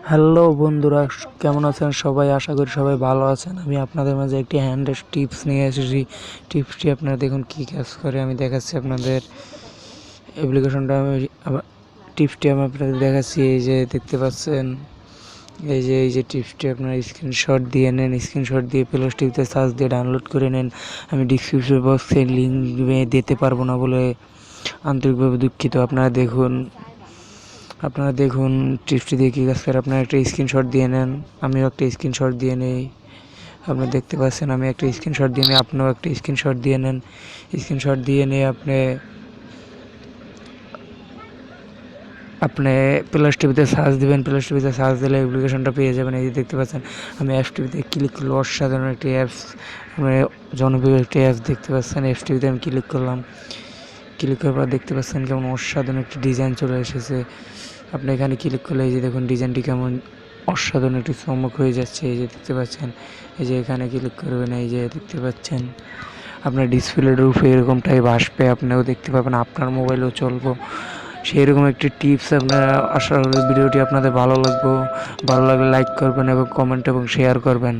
Hello বন্ধুরা, কেমন আছেন সবাই? আশা করি সবাই ভালো আছেন। আমি আপনাদের মাঝে একটি হ্যান্ডের টিপস নিয়ে এসেছি। টিপসটি আপনারা দেখুন কী কাজ করে। আমি দেখাচ্ছি আপনাদের অ্যাপ্লিকেশনটা। টিপসটি আমি আপনাদের দেখাচ্ছি। এই যে দেখতে পাচ্ছেন, এই যে টিপসটি আপনারা স্ক্রিনশট দিয়ে নেন। স্ক্রিনশট দিয়ে প্লে স্টোরে সার্চ দিয়ে ডাউনলোড করে নেন। আমি ডিসক্রিপশন বক্সে লিঙ্ক দিতে পারবো না বলে আন্তরিকভাবে দুঃখিত। আপনারা দেখুন টিপসটি দিয়ে কী কাজ করে। আপনারা একটা স্ক্রিনশট দিয়ে নেন। আমিও একটা স্ক্রিনশট দিয়ে নেই। আপনি দেখতে পাচ্ছেন আমি একটা স্ক্রিনশট দিয়ে নিই, আপনিও একটা স্ক্রিনশট দিয়ে নেন। স্ক্রিনশট দিয়ে নিয়ে আপনি প্লাস টিভিতে সার্চ দেবেন। প্লাস টিভিতে সার্চ দিলে অ্যাপ্লিকেশনটা পেয়ে যাবেন। এই যে দেখতে পাচ্ছেন আমি অ্যাপস টিভিতে ক্লিক করলে অসাধারণ একটি অ্যাপস, মানে জনপ্রিয় একটি অ্যাপস দেখতে পাচ্ছেন। অ্যাপস টিভিতে আমি ক্লিক করলাম। ক্লিক করার পর দেখতে পাচ্ছেন কেমন অসাধারণ একটি ডিজাইন চলে এসেছে। আপনি এখানে ক্লিক করলে এই যে দেখুন ডিজাইনটি কেমন অসাধারণ একটি চমক হয়ে যাচ্ছে। এই যে দেখতে পাচ্ছেন, এই যে এখানে ক্লিক করবেন, এই যে দেখতে পাচ্ছেন আপনার ডিসপ্লের উপরে এরকমটাই ভাসবে, আপনিও দেখতে পাবেন, আপনার মোবাইলেও চলবো। সেই রকম একটি টিপস আপনারা, আশা করি ভিডিওটি আপনাদের ভালো লাগবে। ভালো লাগলে লাইক করবেন এবং কমেন্ট এবং শেয়ার করবেন।